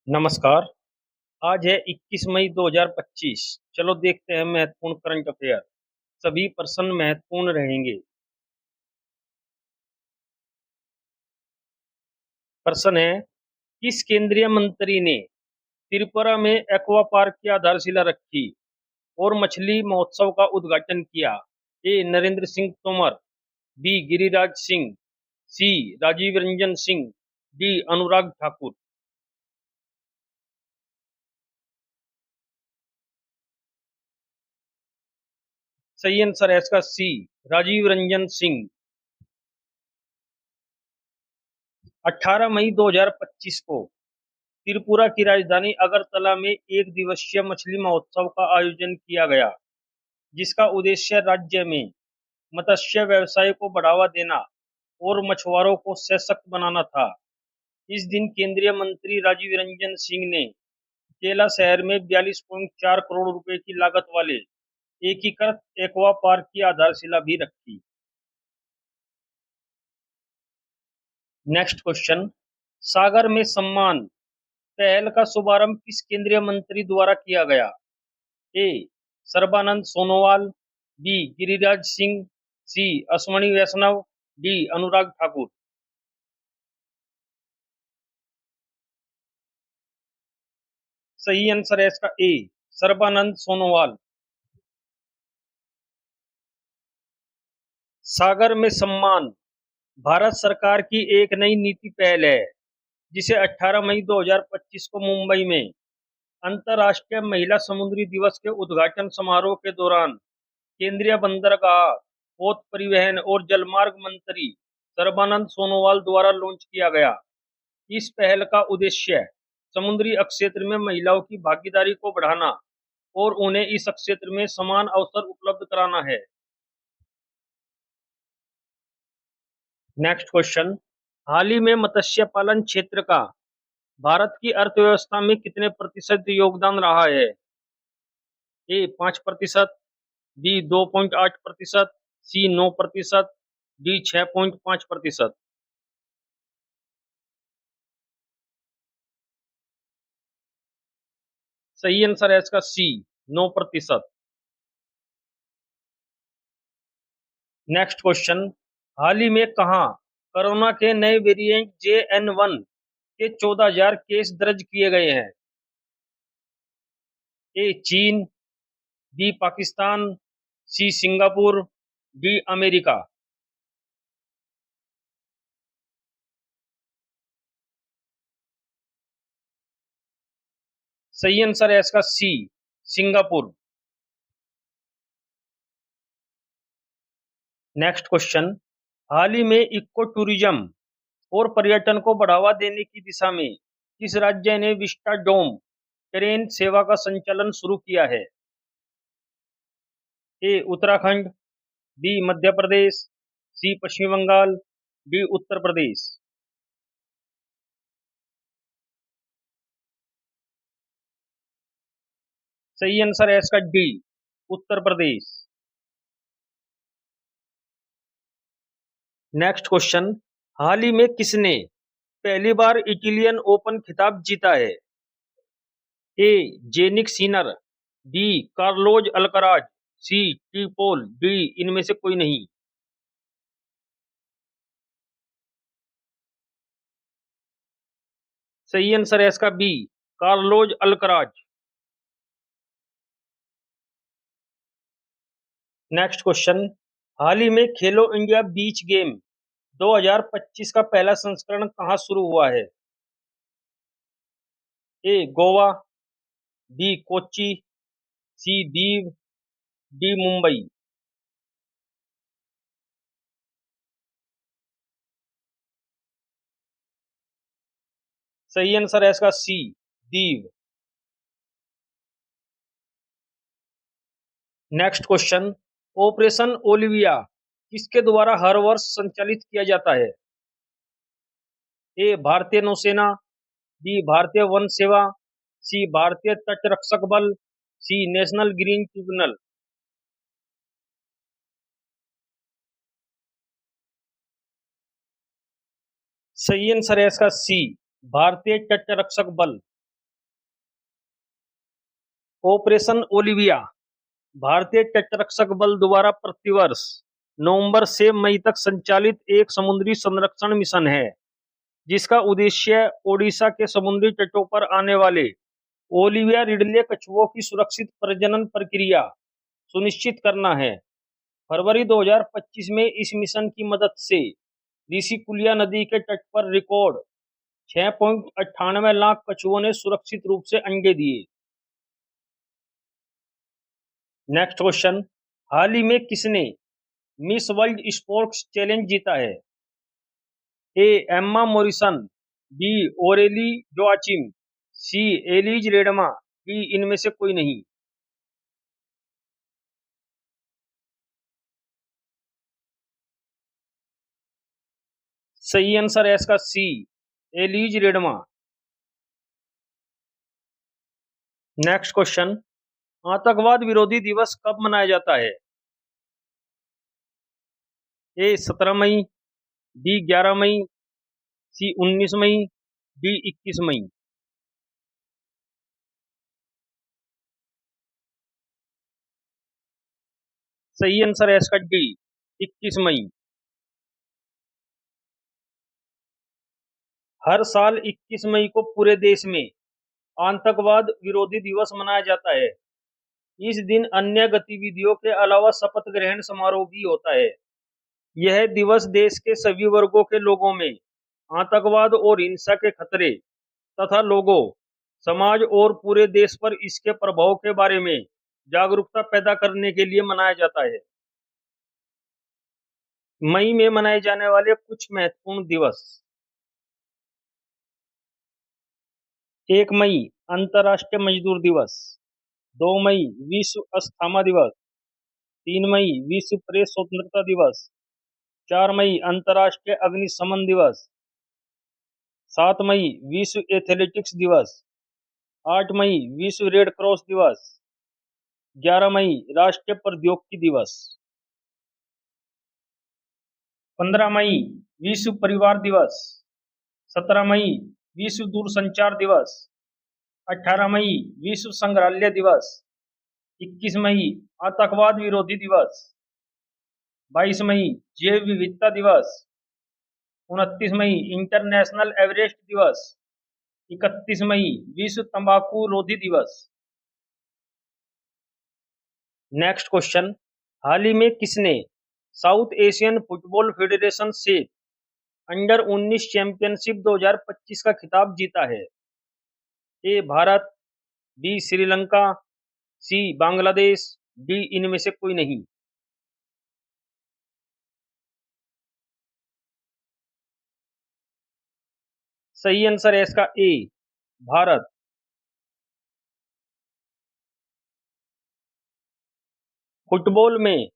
नमस्कार। आज है 21 मई 2025। चलो देखते हैं महत्वपूर्ण करंट अफेयर। सभी प्रश्न महत्वपूर्ण रहेंगे। प्रश्न है, किस केंद्रीय मंत्री ने त्रिपुरा में एक्वा पार्क की आधारशिला रखी और मछली महोत्सव का उद्घाटन किया? ए नरेंद्र सिंह तोमर, बी गिरिराज सिंह, सी राजीव रंजन सिंह, डी अनुराग ठाकुर। सही आंसर है इसका सी, राजीव रंजन सिंह। 18 मई 2025 को त्रिपुरा की राजधानी अगरतला में एक दिवसीय मछली महोत्सव का आयोजन किया गया, जिसका उद्देश्य राज्य में मत्स्य व्यवसाय को बढ़ावा देना और मछुआरों को सशक्त बनाना था। इस दिन केंद्रीय मंत्री राजीव रंजन सिंह ने केला शहर में 42.4 करोड़ रुपए की लागत वाले एकीकृत एक्वा पार्क की आधारशिला भी रखी। नेक्स्ट क्वेश्चन, सागर में सम्मान पहल का शुभारंभ किस केंद्रीय मंत्री द्वारा किया गया? ए सर्बानंद सोनोवाल, बी गिरिराज सिंह, सी अश्वनी वैष्णव, डी अनुराग ठाकुर। सही आंसर है इसका ए, सर्बानंद सोनोवाल। सागर में सम्मान भारत सरकार की एक नई नीति पहल है, जिसे 18 मई 2025 को मुंबई में अंतर्राष्ट्रीय महिला समुद्री दिवस के उद्घाटन समारोह के दौरान केंद्रीय बंदरगाह, पोत परिवहन और जलमार्ग मंत्री सर्बानंद सोनोवाल द्वारा लॉन्च किया गया। इस पहल का उद्देश्य समुद्री क्षेत्र में महिलाओं की भागीदारी को बढ़ाना और उन्हें इस क्षेत्र में समान अवसर उपलब्ध कराना है। नेक्स्ट क्वेश्चन, हाल ही में मत्स्य पालन क्षेत्र का भारत की अर्थव्यवस्था में कितने प्रतिशत योगदान रहा है? ए 5%, बी 2.8%, सी 9%, डी 6.5%। सही आंसर है इसका सी, 9%। नेक्स्ट क्वेश्चन, हाल ही में कहाँ कोरोना के नए वेरिएंट JN1 के 14,000 केस दर्ज किए गए हैं? ए चीन, B Pakistan, C Singapore, D America. सही आंसर है इसका सी, सिंगापुर। नेक्स्ट क्वेश्चन, हाल ही में इको टूरिज्म और पर्यटन को बढ़ावा देने की दिशा में किस राज्य ने विस्टा डोम ट्रेन सेवा का संचालन शुरू किया है? A Uttarakhand, B Madhya Pradesh, C Paschim Bangal, D Uttar Pradesh. सही आंसर है इसका D, Uttar Pradesh. Next question, हाल ही में किसने पहली बार इटालियन ओपन खिताब जीता है? A Jannik Sinner, B Carlos Alcaraz, C टीपोल, डी इनमें से कोई नहीं। सही आंसर है इसका B, Carlos Alcaraz. Next question, हाल ही में खेलो इंडिया बीच गेम 2025 का पहला संस्करण कहाँ शुरू हुआ है? A Goa, B Kochi, C Diu, D Mumbai. सही आंसर है इसका C, Diu. Next question, operation Olivia किसके द्वारा हर वर्ष संचालित किया जाता है? ए भारतीय नौसेना, बी भारतीय वन सेवा, सी भारतीय तटरक्षक बल, सी नेशनल ग्रीन ट्रिब्यूनल। सही आंसर है इसका सी, भारतीय तटरक्षक बल। ऑपरेशन ओलिविया भारतीय तटरक्षक बल द्वारा प्रतिवर्ष नवंबर से मई तक संचालित एक समुद्री संरक्षण मिशन है, जिसका उद्देश्य ओडिशा के समुद्री तटों पर आने वाले ओलिविया रिडले कछुओं की सुरक्षित प्रजनन प्रक्रिया सुनिश्चित करना है। फरवरी 2025 में इस मिशन की मदद से ऋषिकुलिया नदी के तट पर रिकॉर्ड 6.98 लाख कछुओं ने सुरक्षित रूप से अंडे दिए। नेक्स्ट क्वेश्चन, हाल ही में किसने मिस वर्ल्ड स्पोर्ट्स चैलेंज जीता है? ए एम्मा मॉरिसन, बी ओरेली जोआचिम, सी एलिज रेडमा, डी इनमें से कोई नहीं। सही आंसर है इसका सी, एलिज रेडमा। नेक्स्ट क्वेश्चन, आतंकवाद विरोधी दिवस कब मनाया जाता है? ए 17 मई, बी 11 मई, सी 19 मई, डी 21 मई। सही आंसर है इसका डी, 21 मई। हर साल 21 मई को पूरे देश में आतंकवाद विरोधी दिवस मनाया जाता है। इस दिन अन्य गतिविधियों के अलावा शपथ ग्रहण समारोह भी होता है। यह दिवस देश के सभी वर्गों के लोगों में आतंकवाद और हिंसा के खतरे तथा लोगों, समाज और पूरे देश पर इसके प्रभाव के बारे में जागरूकता पैदा करने के लिए मनाया जाता है। मई में मनाए जाने वाले कुछ महत्वपूर्ण दिवस। 1 मई अंतर्राष्ट्रीय मजदूर दिवस, 2 मई विश्व अस्थमा दिवस, 3 मई विश्व प्रेस स्वतंत्रता दिवस, 4 मई अंतर्राष्ट्रीय अग्निशमन दिवस, 7 मई विश्व एथलेटिक्स दिवस, 8 मई विश्व रेड क्रॉस दिवस, 11 मई राष्ट्रीय प्रौद्योगिकी दिवस, 15 मई विश्व परिवार दिवस, 17 मई विश्व दूरसंचार दिवस, 18 मई विश्व संग्रहालय दिवस, 21 मई आतंकवाद विरोधी दिवस, 22 मई जैव विविधता दिवस, 29 मई इंटरनेशनल एवरेस्ट दिवस, 31 मई विश्व तंबाकू रोधी दिवस। नेक्स्ट क्वेश्चन, हाल ही में किसने साउथ एशियन फुटबॉल फेडरेशन से अंडर 19 चैंपियनशिप 2025 का खिताब जीता है? ए भारत, बी श्रीलंका, सी बांग्लादेश, डी इनमें से कोई नहीं। सही आंसर है इसका ए, भारत। फुटबॉल में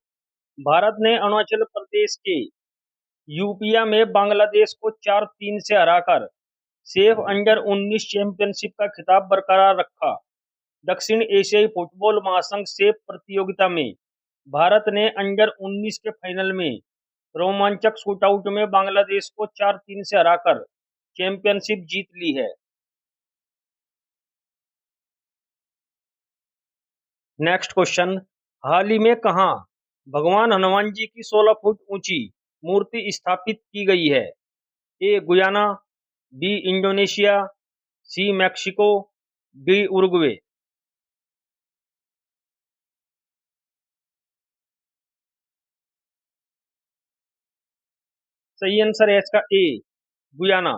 भारत ने अरुणाचल प्रदेश के यूपिया में बांग्लादेश को 4-3 से हराकर सेफ अंडर 19 चैंपियनशिप का खिताब बरकरार रखा। दक्षिण एशियाई फुटबॉल महासंघ सेफ प्रतियोगिता में भारत ने अंडर 19 के फाइनल में रोमांचक शूटआउट में बांग्लादेश को 4-3 से हराकर चैंपियनशिप जीत ली है। नेक्स्ट क्वेश्चन, हाल ही में कहां भगवान हनुमान जी की 16 फुट ऊंची मूर्ति स्थापित की गई है? ए गुयाना, बी इंडोनेशिया, सी मैक्सिको, डी उरुग्वे। सही आंसर है इसका ए, गुयाना।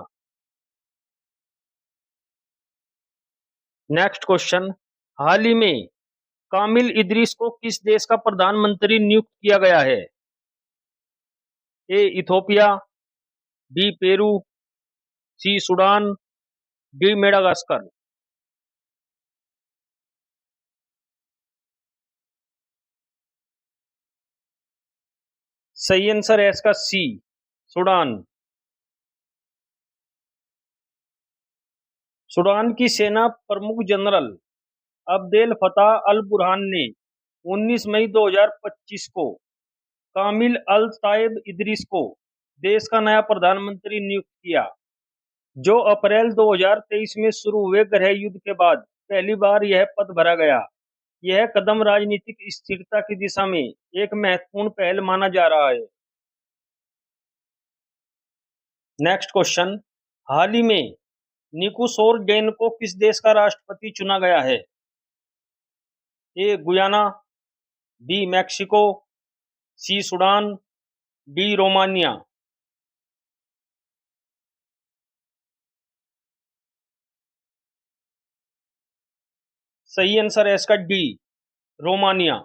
नेक्स्ट क्वेश्चन, हाल ही में कामिल इदरीस को किस देश का प्रधानमंत्री नियुक्त किया गया है? ए इथोपिया, बी पेरू, सी सूडान, डी मेडागास्कर। सही आंसर है इसका सी, सूडान। सूडान की सेना प्रमुख जनरल अब्देल फताह अल बुरहान ने 19 मई 2025 को कामिल अल ताइब इदरीस को देश का नया प्रधानमंत्री नियुक्त किया, जो अप्रैल 2023 में शुरू हुए गृह युद्ध के बाद पहली बार यह पद भरा गया। यह कदम राजनीतिक स्थिरता की दिशा में एक महत्वपूर्ण पहल माना जा रहा है। नेक्स्ट क्वेश्चन, हाल ही में निकोसोरडेन को किस देश का राष्ट्रपति चुना गया है? ए गुयाना, बी मैक्सिको, सी सूडान, डी रोमानिया। सही आंसर है इसका डी, रोमानिया।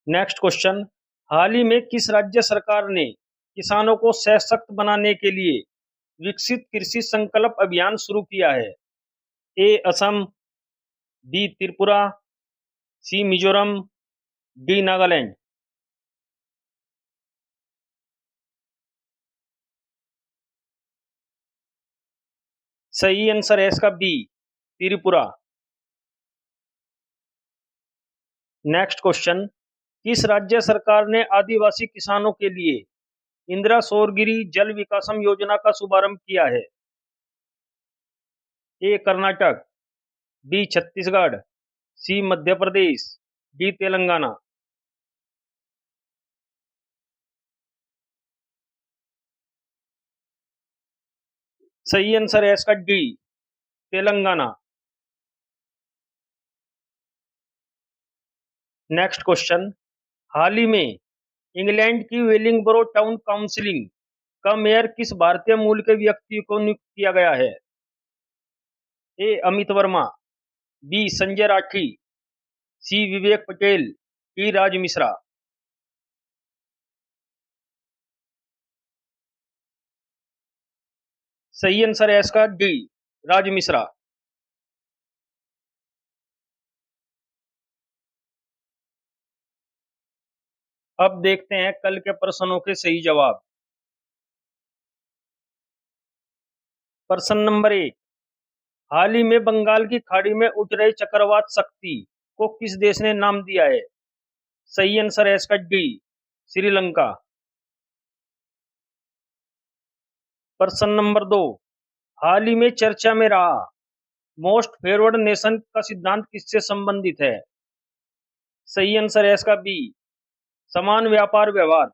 नेक्स्ट क्वेश्चन, हाल ही में किस राज्य सरकार ने किसानों को सशक्त बनाने के लिए विकसित कृषि संकल्प अभियान शुरू किया है? ए असम, बी त्रिपुरा, सी मिजोरम, डी नागालैंड। सही आंसर है इसका बी, त्रिपुरा। नेक्स्ट क्वेश्चन, किस राज्य सरकार ने आदिवासी किसानों के लिए इंदिरा सौरगिरी जल विकासम योजना का शुभारंभ किया है? ए कर्नाटक, बी छत्तीसगढ़, सी मध्य प्रदेश, डी तेलंगाना। सही आंसर है इसका डी, तेलंगाना। नेक्स्ट क्वेश्चन, हाल ही में इंग्लैंड की वेलिंगबरो टाउन काउंसिलिंग का मेयर किस भारतीय मूल के व्यक्ति को नियुक्त किया गया है? ए अमित वर्मा, बी संजय राठी, सी विवेक पटेल, डी राज मिश्रा। सही आंसर है इसका डी, राज मिश्रा। अब देखते हैं कल के प्रश्नों के सही जवाब। प्रश्न नंबर 1, हाल ही में बंगाल की खाड़ी में उठ रहे चक्रवात शक्ति को किस देश ने नाम दिया है? सही आंसर है इसका डी, श्रीलंका। प्रश्न नंबर 2, हाल ही में चर्चा में रहा मोस्ट फेवर्ड नेशन का सिद्धांत किससे संबंधित है? सही आंसर है इसका बी, समान व्यापार व्यवहार।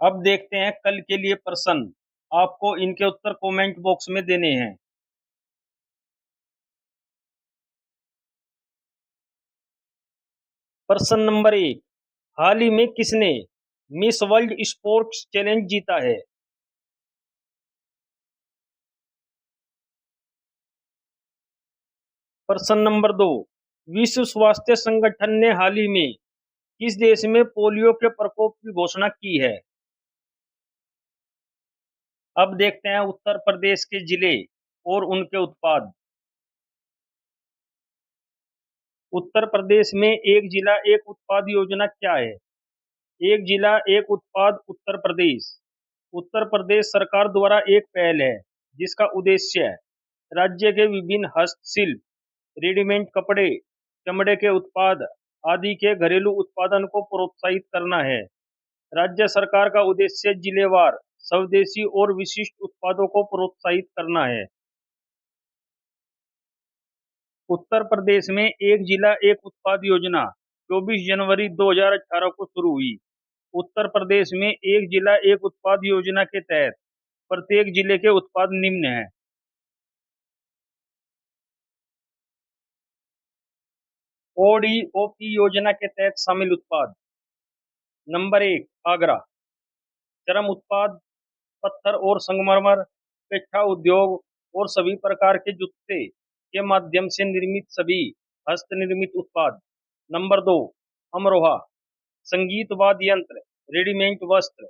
अब देखते हैं कल के लिए प्रश्न, आपको इनके उत्तर कमेंट बॉक्स में देने हैं। प्रश्न नंबर 1, हाल ही में किसने मिस वर्ल्ड स्पोर्ट्स चैलेंज जीता है? प्रश्न नंबर 2, विश्व स्वास्थ्य संगठन ने हाल ही में किस देश में पोलियो के प्रकोप की घोषणा की है? अब देखते हैं उत्तर प्रदेश के जिले और उनके उत्पाद। उत्तर प्रदेश में एक जिला एक उत्पाद योजना क्या है? एक जिला एक उत्पाद उत्तर प्रदेश उत्तर प्रदेश सरकार द्वारा एक पहल है जिसका उद्देश्य राज्य के विभिन्न हस्तशिल्प, रेडीमेड कपड़े, चमड़े के उत्पाद आदि के घरेलू उत्पादन को प्रोत्साहित करना है। राज्य सरकार का उद्देश्य जिलेवार स्वदेशी और विशिष्ट उत्पादों को प्रोत्साहित करना है। उत्तर प्रदेश में एक जिला एक उत्पाद योजना 24 जनवरी 2018 को शुरू हुई। उत्तर प्रदेश में एक जिला एक उत्पाद योजना के तहत प्रत्येक जिले के उत्पाद निम्न हैं। ओडीओपी योजना के तहत शामिल उत्पाद। नंबर 1, आगरा, चरम उत्पाद, पत्थर और संगमरमर, पेठा उद्योग और सभी प्रकार के जूते के माध्यम से निर्मित सभी हस्त निर्मित उत्पाद। नंबर 2, अमरोहा, संगीत वाद्य यंत्र, रेडीमेड वस्त्र।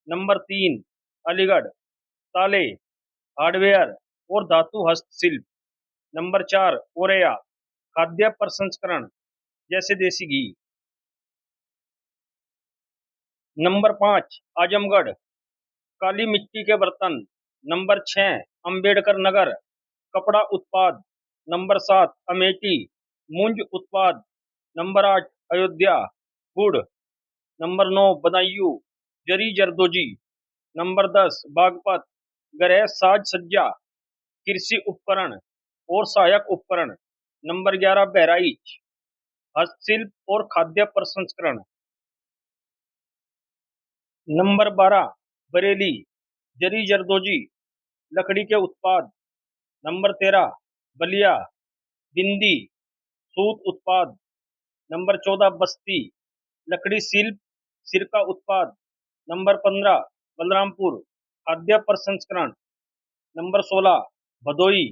नंबर 3, अलीगढ़, ताले, हार्डवेयर और धातु हस्तशिल्प। नंबर 4, ओरेया, खाद्य प्रसंस्करण जैसे देसी घी। नंबर 5, आजमगढ़, काली मिट्टी के बर्तन। नंबर 6, अंबेडकर नगर, कपड़ा उत्पाद। नंबर 7, अमेठी, मूंज उत्पाद। नंबर 8, अयोध्या, गुड़। नंबर 9, बदायूं, जरी जरदोजी। नंबर 10, बागपत, गृह साज सज्जा, कृषि उपकरण और सहायक उपकरण। नंबर 11 बहराइच, हस्तशिल्प और खाद्य प्रसंस्करण। नंबर 12 बरेली, जरी जरदोजी, लकड़ी के उत्पाद। नंबर 13 बलिया, बिंदी, सूत उत्पाद। नंबर 14 बस्ती, लकड़ी शिल्प, सिरका उत्पाद। नंबर 15 बलरामपुर, खाद्य प्रसंस्करण। नंबर 16 भदोई,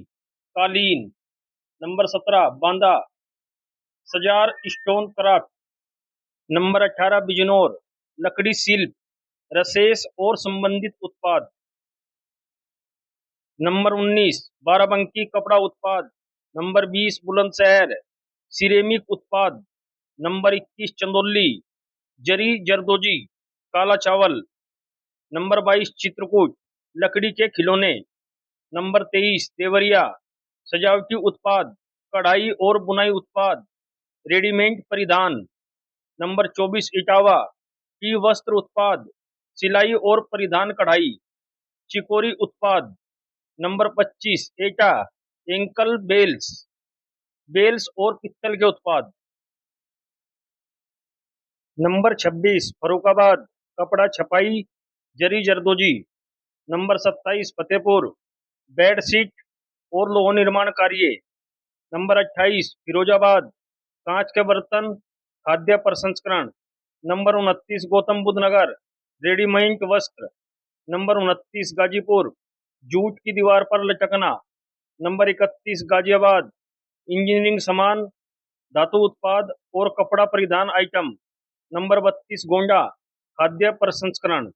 कालीन। Number 17 Banda, Sajar stone craft. Number 18 Bijnor, लकड़ी शिल्प, रसेस और संबंधित उत्पाद। नंबर 19 बाराबंकी, कपड़ा उत्पाद। नंबर 20 बुलंदशहर, सिरेमिक उत्पाद। नंबर 21 चंदौली, जरी जरदोजी, काला चावल। नंबर 22 चित्रकूट, लकड़ी के खिलौने। नंबर 23 देवरिया, सजावटी उत्पाद, कढ़ाई और बुनाई उत्पाद, रेडीमेड परिधान। नंबर 24 इटावा, की वस्त्र उत्पाद, सिलाई और परिधान कढ़ाई, चिकोरी उत्पाद। नंबर 25 एटा, एंकल बेल्स, बेल्स और पित्तल के उत्पाद। नंबर 26 फरुखाबाद, कपड़ा छपाई, जरी जरदोजी। नंबर 27 फतेहपुर, बेडशीट और लोह निर्माण कार्य। नंबर 28 फिरोजाबाद, कांच के बर्तन, खाद्य प्रसंस्करण। नंबर 29 गौतम बुद्ध नगर, रेडीमेड वस्त्र। नंबर 29 गाजीपुर, जूट की दीवार पर लटकना। नंबर 31 गाजियाबाद, इंजीनियरिंग सामान, धातु उत्पाद और कपड़ा परिधान आइटम। नंबर 32 गोंडा, खाद्य प्रसंस्करण।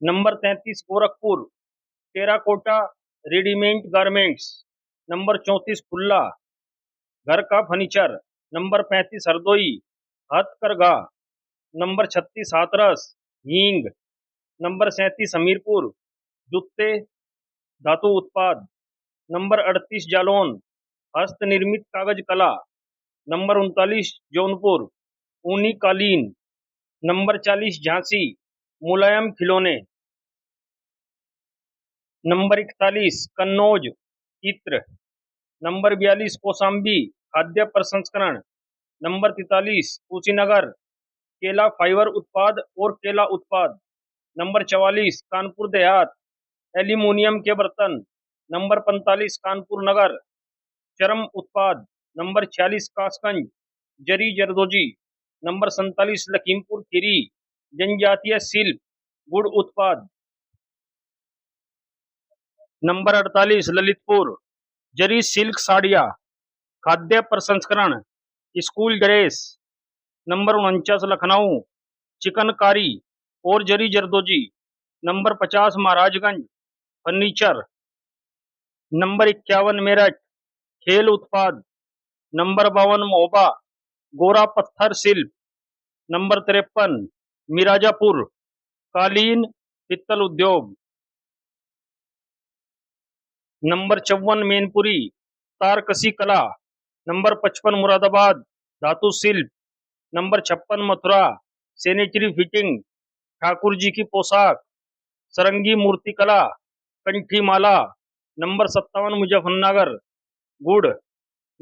Number 33 Gorakhpur, terracotta, readymade garments. Number 34 खुल्ला, घर का फर्नीचर। नंबर 35 हरदोई, हथकरघा। नंबर 36 हाथरस, हींग। नंबर 37 हमीरपुर, जूते, धातु उत्पाद। नंबर 38 जालौन, हस्त निर्मित कागज कला। नंबर 39 जौनपुर, ऊनी कालीन। नंबर 40 झांसी, मुलायम खिलौने। नंबर 41 कन्नौज, इत्र। नंबर 42 कौशाम्बी, खाद्य प्रसंस्करण। नंबर 43 कुशीनगर, केला फाइबर उत्पाद और केला उत्पाद। नंबर 44 कानपुर देहात, एल्यूमिनियम के बर्तन। नंबर 45 कानपुर नगर, चर्म उत्पाद। नंबर 46 कासगंज, जरी जरदोजी। नंबर 47 लखीमपुर खीरी, जनजातीय शिल्प, गुड़ उत्पाद। नंबर 48 ललितपुर, जरी सिल्क साड़ियाँ, खाद्य प्रसंस्करण, school dress. Number 49 Lucknow, chikankari और zari zardozi. Number 50 Maharajganj, furniture. Number 51 Meerut, खेल उत्पाद। नंबर 52 महोबा, गोरा पत्थर शिल्प। नंबर 53 मिराजापुर, कालीन, पित्तल उद्योग। नंबर 54 मैनपुरी, तारकसी कला। नंबर 55 मुरादाबाद, धातु शिल्प। Number 56 Mathura, sanitary fitting, Thakur ji की पोशाक, सरंगी मूर्ति कला, कंठी माला। नंबर 57 मुजफ्फरनगर, गुड़।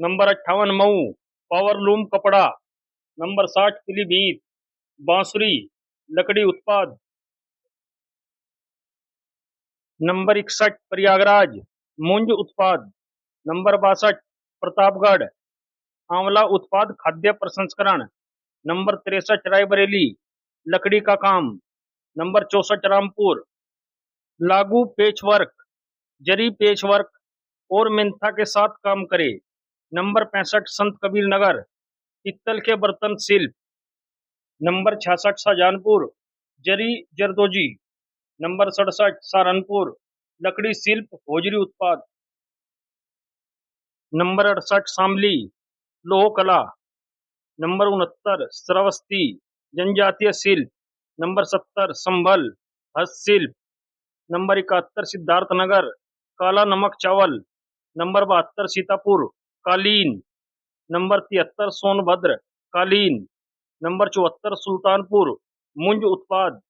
नंबर 58 मऊ, पावरलूम कपड़ा। नंबर 60 पीलीभीत, बांसुरी, लकड़ी उत्पाद। नंबर 61 प्रयागराज, मूंज उत्पाद। नंबर 62 प्रतापगढ़, आंवला उत्पाद, खाद्य प्रसंस्करण। नंबर 63 रायबरेली, लकड़ी का काम। नंबर 64 रामपुर, लागू पेचवर्क, जरी पेचवर्क और मेंथा के साथ काम करे। नंबर 65 संत कबीर नगर, पित्तल के बर्तन शिल्प। नंबर 66 शाहजहानपुर, जरी जरदोजी। नंबर 67 सहारनपुर, लकड़ी शिल्प, होजरी उत्पाद। नंबर 68 शामली, लोह कला। नंबर 69 श्रावस्ती, जनजातीय शिल्प। नंबर 70 संभल, हस्तशिल्प। नंबर 71 सिद्धार्थनगर, काला नमक चावल। नंबर 72 सीतापुर, कालीन। नंबर 73 सोनभद्र, कालीन। नंबर 74 सुल्तानपुर, मुंज उत्पाद।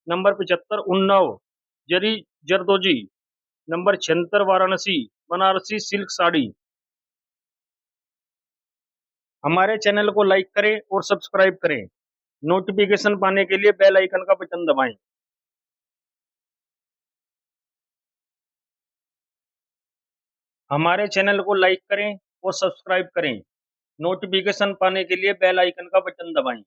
Number 75 Unnao zari zardozi. Number 76 Varanasi Banarasi silk sari. हमारे चैनल को लाइक करें और सब्सक्राइब करें। नोटिफिकेशन पाने के लिए बेल आइकन का बटन दबाएं। हमारे चैनल को लाइक करें और सब्सक्राइब करें। नोटिफिकेशन पाने के लिए बेल आइकन का बटन दबाएं।